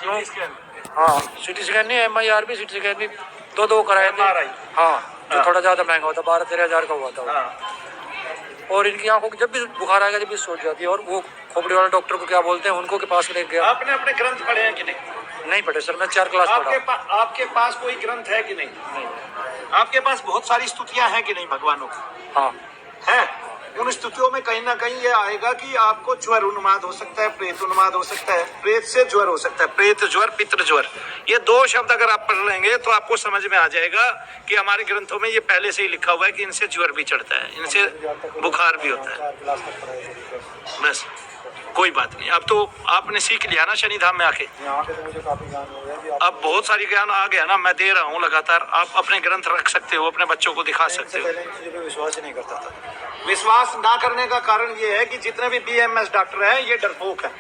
हाँ CT scan नहीं, MIR भी, सिटी स्कैन भी दो कराए थे। हाँ जो थोड़ा ज़्यादा महंगा होता, 12-13 हज़ार का हुआ था। और इनकी आंखों की जब भी बुखार आएगा, जब भी सोच जाती है। और वो खोपड़ी वाले डॉक्टर को क्या बोलते हैं, उनको के पास ले गया। आपने अपने ग्रंथ पढ़े हैं कि नहीं? नहीं पढ़े सर, मैं 4 क्लास पढ़ा। आपके पास कोई ग्रंथ है कि नहीं? आपके पास बहुत सारी स्तुतियां हैं कि नहीं भगवानों की? हाँ है। उन स्तुतियों में कहीं ना कहीं ये आएगा कि आपको ज्वर उन्माद हो सकता है, प्रेत उन्माद हो सकता है, प्रेत से ज्वर हो सकता है, प्रेत ज्वर, पितृ ज्वर। ये 2 शब्द अगर आप पढ़ लेंगे तो आपको समझ में आ जाएगा कि हमारे ग्रंथों में ये पहले से ही लिखा हुआ है कि इनसे ज्वर भी चढ़ता है, इनसे बुखार भी होता है। बस कोई बात नहीं, अब तो आपने सीख लिया ना शनिधाम में आके। अब बहुत सारी ज्ञान आ गया ना, मैं दे रहा हूँ लगातार। आप अपने ग्रंथ रख सकते हो, अपने बच्चों को दिखा सकते हो। विश्वास ही नहीं करता था। विश्वास ना करने का कारण ये है कि जितने भी BMS डॉक्टर हैं ये डरपोक है।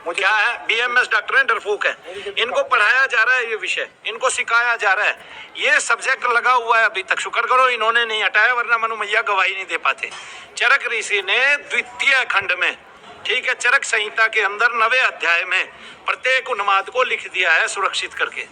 क्या है? BMS डॉक्टर हैं, डरपोक है। इनको पढ़ाया जा रहा है ये विषय, इनको सिखाया जा रहा है, ये सब्जेक्ट लगा हुआ है अभी तक। शुक्र करो इन्होंने नहीं हटाया, वरना मनु मैया गवाही नहीं दे पाते। चरक ऋषि ने 2 खंड में, ठीक है, चरक संहिता के अंदर 9वें अध्याय में प्रत्येक उन्माद को लिख दिया है सुरक्षित करके,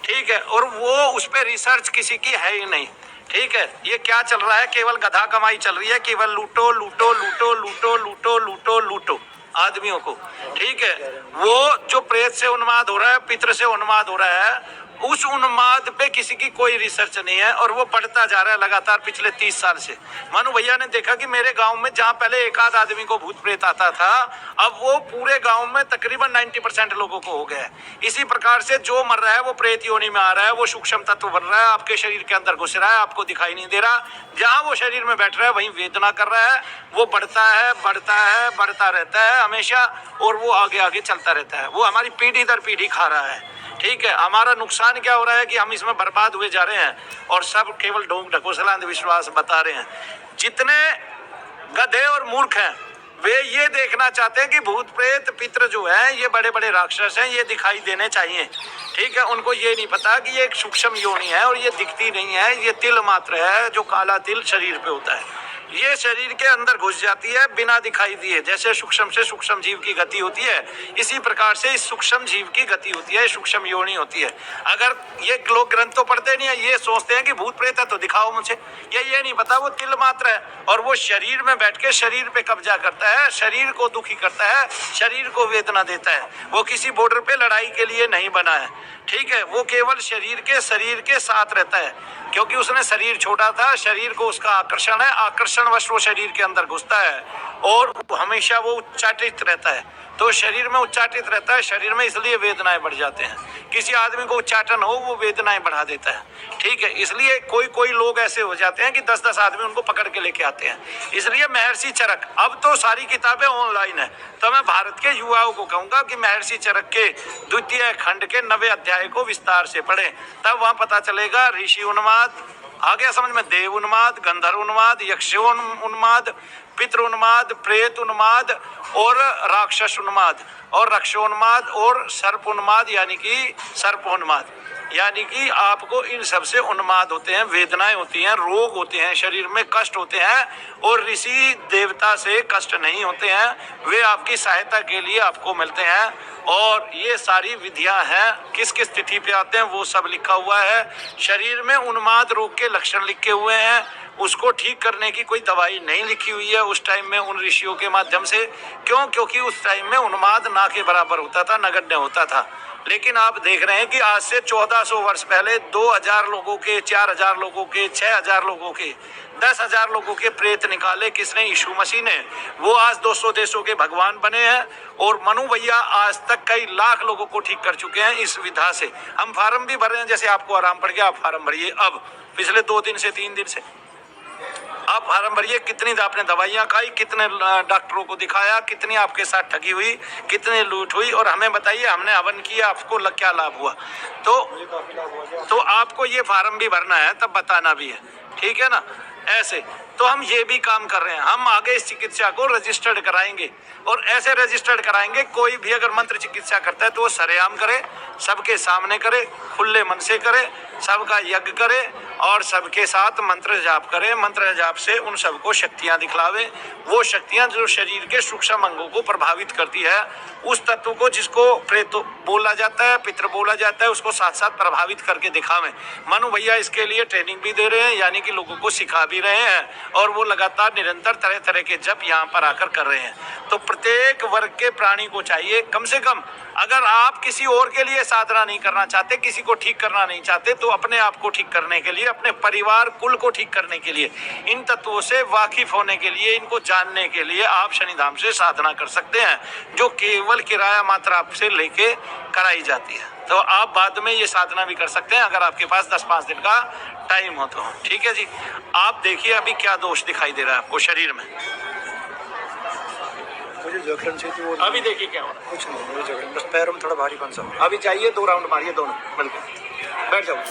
ठीक है। और वो उस पर रिसर्च किसी की है ही नहीं, ठीक है। ये क्या चल रहा है? केवल गधा कमाई चल रही है, केवल लूटो लूटो लूटो लूटो लूटो लूटो लूटो आदमियों को, ठीक है। वो जो प्रेत से उन्माद हो रहा है, पितृ से उन्माद हो रहा है, उस उन्माद पे किसी की कोई रिसर्च नहीं है। और वो बढ़ता जा रहा है लगातार पिछले 30 साल से। मनु भैया ने देखा कि मेरे गांव में जहां पहले एक आध आदमी को भूत प्रेत आता था, अब वो पूरे गांव में तकरीबन 90% लोगों को हो गया है। इसी प्रकार से जो मर रहा है वो प्रेत योनि में आ रहा है, वो सूक्ष्म तत्व बन रहा है, आपके शरीर के अंदर घुस रहा है, आपको दिखाई नहीं दे रहा। जहां वो शरीर में बैठ रहा है वहीं वेदना कर रहा है, वो बढ़ता है बढ़ता है बढ़ता रहता है हमेशा, और वो आगे आगे चलता रहता है। वो हमारी पीढ़ी दर पीढ़ी खा रहा है, ठीक है। हमारा नुकसान क्या हो रहा है कि हम इसमें बर्बाद हुए जा रहे हैं, और सब केवल ढोंग ढकोसला अंधविश्वास बता रहे हैं। जितने गधे और मूर्ख हैं वे ये देखना चाहते हैं कि भूत प्रेत पितृ जो है ये बड़े बड़े राक्षस हैं, ये दिखाई देने चाहिए, ठीक है। उनको ये नहीं पता कि ये एक सूक्ष्म योनि है और ये दिखती नहीं है, ये तिल मात्र है, जो काला तिल शरीर पे होता है। ये शरीर के अंदर घुस जाती है बिना दिखाई दिए। जैसे सूक्ष्म से सूक्ष्म जीव की गति होती है, इसी प्रकार से इस सूक्ष्म जीव की गति होती है, सूक्ष्म योनि होती है। अगर ये लोग ग्रंथ तो पढ़ते नहीं है, ये सोचते हैं कि भूत प्रेत है तो दिखाओ मुझे, ये नहीं पता वो तिल मात्र है। और वो शरीर में बैठ के शरीर पे कब्जा करता है, शरीर को दुखी करता है, शरीर को वेदना देता है। वो किसी बॉर्डर पे लड़ाई के लिए नहीं बना है, ठीक है। वो केवल शरीर के साथ रहता है, क्योंकि उसने शरीर छोड़ा था, शरीर को उसका आकर्षण है, आकर्षणवश वो शरीर के अंदर घुसता है और हमेशा वो उच्चाटित रहता है। तो शरीर में उच्चाटित रहता है, शरीर में इसलिए वेदनाएं बढ़ जाते हैं। किसी आदमी को उच्चाटन हो वो वेदनाएं बढ़ा देता है, ठीक है। इसलिए कोई लोग ऐसे हो जाते हैं कि 10-10 आदमी उनको पकड़ के लेके आते हैं। इसलिए महर्षि चरक, अब तो सारी किताबें ऑनलाइन है, तो मैं भारत के युवाओं को कहूंगा कि महर्षि चरक के 2 खंड के 9वें अध्याय को विस्तार से पढ़ें, तब वहां पता चलेगा ऋषि उन्माद, आ गया समझ में, देव उन्माद, गंधर्व उन्माद, यक्ष उन्माद, पितृ उन्माद, प्रेत उन्माद और राक्षस उन्माद और रक्षोन्माद और सर्प उन्माद, यानी कि सर्प उन्माद। यानी कि आपको इन सब से उन्माद होते हैं, वेदनाएं होती हैं, रोग होते हैं, शरीर में कष्ट होते हैं। और ऋषि देवता से कष्ट नहीं होते हैं, वे आपकी सहायता के लिए आपको मिलते हैं। और ये सारी विधियां हैं, किस किस तिथि पे आते हैं वो सब लिखा हुआ है। शरीर में उन्माद रोग के लक्षण लिखे हुए हैं, उसको ठीक करने की कोई दवाई नहीं लिखी हुई है उस टाइम में उन ऋषियों के माध्यम से। क्यों? क्योंकि उस टाइम में उन्माद ना के बराबर होता था, नगण्य होता था। लेकिन आप देख रहे हैं कि आज से 1400 वर्ष पहले 2000 लोगों के, 4000 लोगों के, 6000 लोगों के, 10,000 लोगों के प्रेत निकाले किसने? यीशु मसीह ने। वो आज 200 देशों के भगवान बने हैं। और मनु भैया आज तक कई लाख लोगों को ठीक कर चुके हैं इस विधा से। हम फार्म भी भर रहे हैं, जैसे आपको आराम पड़ गया आप फार्म भरिए। अब पिछले 2 दिन से 3 दिन से आप फार्म भरिए। कितनी आपने दवाइयां खाई, कितने डॉक्टरों को दिखाया, कितनी आपके साथ ठगी हुई, कितनी लूट हुई, और हमें बताइए हमने हवन किया, आपको क्या लाभ हुआ। तो आपको ये फार्म भी भरना है, तब बताना भी है, ठीक है ना। ऐसे तो हम ये भी काम कर रहे हैं। हम आगे इस चिकित्सा को रजिस्टर्ड कराएंगे, और ऐसे रजिस्टर्ड कराएंगे, कोई भी अगर मंत्र चिकित्सा करता है तो वो सरेआम करे, सबके सामने करे, खुले मन से करे, सबका यज्ञ करे और सबके साथ मंत्र जाप करे। मंत्र जाप से उन सबको शक्तियां दिखलावे, वो शक्तियां जो शरीर के सूक्ष्म अंगों को प्रभावित करती है, उस तत्व को जिसको प्रेत बोला जाता है, पितृ बोला जाता है, उसको साथ साथ प्रभावित करके दिखावें। मनु भैया इसके लिए ट्रेनिंग भी दे रहे हैं, यानी कि लोगों को सिखा भी रहे हैं और वो लगातार निरंतर तरह तरह के जप यहाँ पर आकर कर रहे हैं। तो प्रत्येक वर्ग के प्राणी को चाहिए कम से कम, अगर आप किसी और के लिए साधना नहीं करना चाहते, किसी को ठीक करना नहीं चाहते, तो अपने आप को ठीक करने के लिए, अपने परिवार कुल को ठीक करने के लिए, इन तत्वों से वाकिफ होने के लिए, इनको जानने के लिए आप शनिधाम से साधना कर सकते हैं, जो केवल किराया मात्र आपसे लेके कराई जाती है। तो आप बाद में ये साधना भी कर सकते हैं अगर आपके पास 10-5 दिन का टाइम हो तो। ठीक है जी। आप देखिए अभी क्या दोष दिखाई दे रहा है आपको शरीर में। मुझे जकड़न चाहिए वो अभी देखिए क्या हो रहा है। कुछ नहीं, मुझे जकड़न, बस पैरों में थोड़ा भारी कौन सा। अभी चाहिए 2 राउंड मारिए दोनों मिलकर, बैठ जाओ।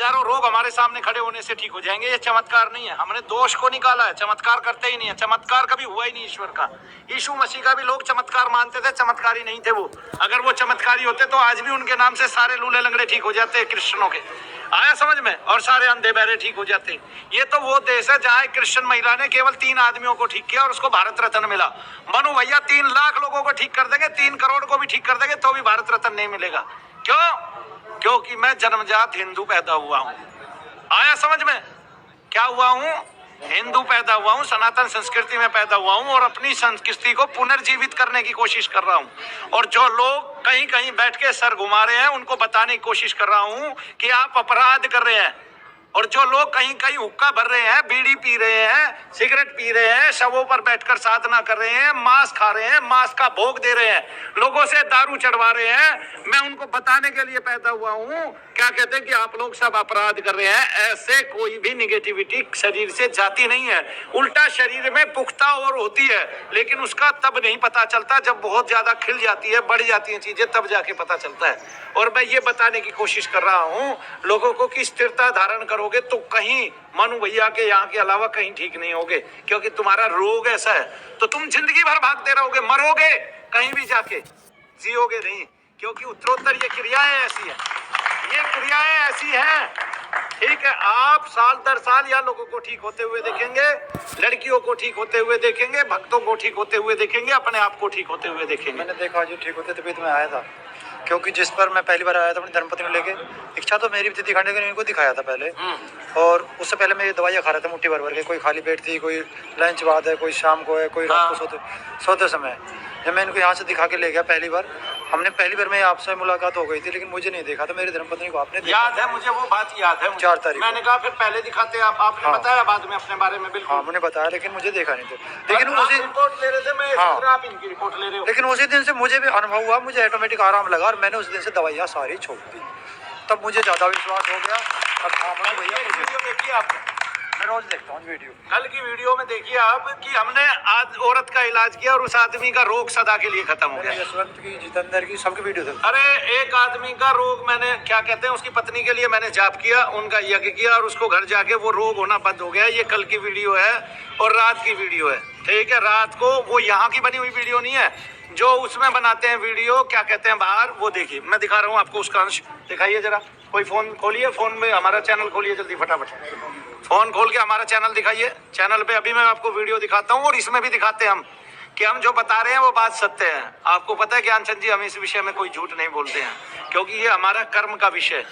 हजारों रोग हमारे सामने खड़े होने से ठीक हो जाएंगे। ये चमत्कार नहीं है, हमने दोष को निकाला है, चमत्कार करते ही नहीं है। चमत्कार कभी हुआ ही नहीं ईश्वर का। यीशु मसीह का भी लोग चमत्कार मानते थे, चमत्कारी नहीं थे वो। अगर वो चमत्कारी होते तो आज भी उनके नाम से सारे लूले लंगड़े ठीक हो जाते क्रिश्चियनों के। आया समझ में? और सारे अंधे बहरे ठीक हो जाते। ये तो वो देश है जहाँ एक क्रिश्चियन महिला ने केवल 3 आदमियों को ठीक किया और उसको भारत रत्न मिला। मनु भैया 3 लाख लोगों को ठीक कर देंगे, 3 करोड़ को भी ठीक कर देंगे, तो भी भारत रत्न नहीं मिलेगा। क्यों? क्योंकि मैं जन्मजात हिंदू पैदा हुआ हूँ। आया समझ में? क्या हुआ हूँ? हिंदू पैदा हुआ हूँ, सनातन संस्कृति में पैदा हुआ हूँ और अपनी संस्कृति को पुनर्जीवित करने की कोशिश कर रहा हूँ। और जो लोग कहीं कहीं बैठ के सर घुमा रहे हैं, उनको बताने की कोशिश कर रहा हूँ कि आप अपराध कर रहे हैं। और जो लोग कहीं कहीं हुक्का भर रहे हैं, बीड़ी पी रहे हैं, सिगरेट पी रहे हैं, शवों पर बैठकर साधना कर रहे हैं, मांस खा रहे हैं, मांस का भोग दे रहे हैं, लोगों से दारू चढ़वा रहे हैं, मैं उनको बताने के लिए पैदा हुआ हूँ। क्या कहते हैं कि आप लोग सब अपराध कर रहे हैं। ऐसे कोई भी निगेटिविटी शरीर से जाती नहीं है, उल्टा शरीर में पुख्ता और होती है, लेकिन उसका तब नहीं पता चलता, जब बहुत ज्यादा खिल जाती है, बढ़ जाती है चीजें, तब जाके पता चलता है। और मैं ये बताने की कोशिश कर रहा हूँ लोगों को कि स्थिरता धारण करोगे तो कहीं मनु भैया के यहाँ के अलावा कहीं ठीक नहीं होगे, क्योंकि तुम्हारा रोग ऐसा है। तो तुम जिंदगी भर भागते रहोगे, मरोगे कहीं भी जाके, जियोगे नहीं, क्योंकि उत्तरोत्तर ये क्रियाएं ऐसी हैं, ये क्रियाएं ऐसी हैं। ठीक है, आप साल दर साल या लोगों को ठीक होते हुए देखेंगे, लड़कियों को ठीक होते हुए देखेंगे, भक्तों को ठीक होते हुए देखेंगे, अपने आप को ठीक होते हुए देखेंगे। मैंने देखा जो ठीक होते तभी तो मैं आया था, क्योंकि जिस पर मैं पहली बार आया था अपनी धर्मपत्नी को लेके, इच्छा तो मेरी भी थी दिखाने की, इनको दिखाया था पहले। और उससे पहले मेरी दवाइयाँ खा रहा था मुट्ठी भर भर के, कोई खाली पेट थी, कोई लंच बाद है, कोई शाम को है, कोई रात को सोते समय। जब मैं इनको यहाँ से दिखा के ले गया पहली बार, हमने पहली बार में आपसे मुलाकात हो गई थी, लेकिन मुझे नहीं देखा था, मेरी धर्मपत्नी को आपने देखा। याद है मुझे, वो बात याद है। 4 तारीख मैंने कहा फिर पहले दिखाते आप, आपने हाँ। बताया बाद में अपने बारे में। बिल्कुल हाँ, मैंने बताया, लेकिन मुझे देखा नहीं था। लेकिन आप उसी रिपोर्ट ले रहे थे, मैं हाँ। आप इनकी रिपोर्ट ले रहे हो। लेकिन उसी दिन से मुझे भी अनुभव हुआ, मुझे ऑटोमेटिक आराम लगा और मैंने उस दिन से दवाइयाँ सारी छोड़ दी। तब मुझे ज़्यादा विश्वास हो गया। अब हाँ भैया, वीडियो देखिए आप, मैं रोज देखता हूँ वीडियो। कल की वीडियो में देखिए आप कि हमने आज औरत का इलाज किया और उस आदमी का रोग सदा के लिए खत्म हो गया। यशवंत की, जितेंद्र की, सबकी वीडियो थे। अरे एक आदमी का रोग, मैंने क्या कहते हैं, उसकी पत्नी के लिए मैंने जाप किया, उनका यज्ञ किया और उसको घर जाके वो रोग होना बंद हो गया। ये कल की वीडियो है और रात की वीडियो है। ठीक है, रात को वो यहाँ की बनी हुई वीडियो नहीं है, जो उसमें बनाते हैं वीडियो, क्या कहते हैं बाहर, वो देखिए। मैं दिखा रहा हूँ आपको उसका अंश, दिखाइए जरा। कोई फोन खोलिए, फोन में हमारा चैनल खोलिए जल्दी फटाफट, फोन खोल के हमारा चैनल दिखाइए। चैनल पे अभी मैं आपको वीडियो दिखाता हूँ और इसमें भी दिखाते हैं हम कि हम जो बता रहे हैं वो बात सत्य है। आपको पता है ज्ञानचंद जी, हम इस विषय में कोई झूठ नहीं बोलते हैं, क्योंकि ये हमारा कर्म का विषय है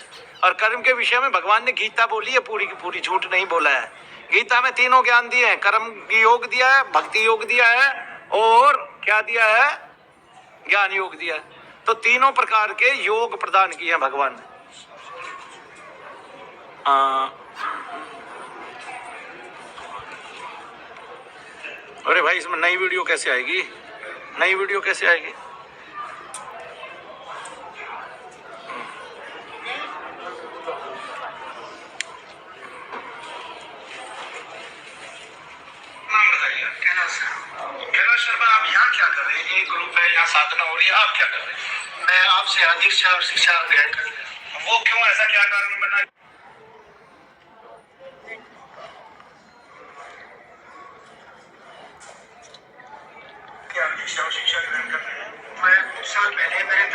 और कर्म के विषय में भगवान ने गीता बोली है, पूरी की पूरी, झूठ नहीं बोला है। गीता में 3 ज्ञान दिए हैं, कर्म योग दिया है, भक्ति योग दिया है और क्या दिया है, ज्ञान योग दिया है। तो 3 प्रकार के योग प्रदान किए हैं भगवान ने। अरे भाई, इसमें नई वीडियो कैसे आएगी? नई वीडियो कैसे आएगी? कैलाश शर्मा, आप यहाँ क्या कर रहे हैं? एक ग्रुप है, यहाँ साधना हो रही है, आप क्या कर रहे हैं? मैं आपसे यहाँ दीक्षा और शिक्षा ग्रहण कर रहा हूँ। वो क्यों, ऐसा क्या कारण बना? शिक्षा ग्रहण कर रहे हैं। मैं कुछ साल पहले मेरे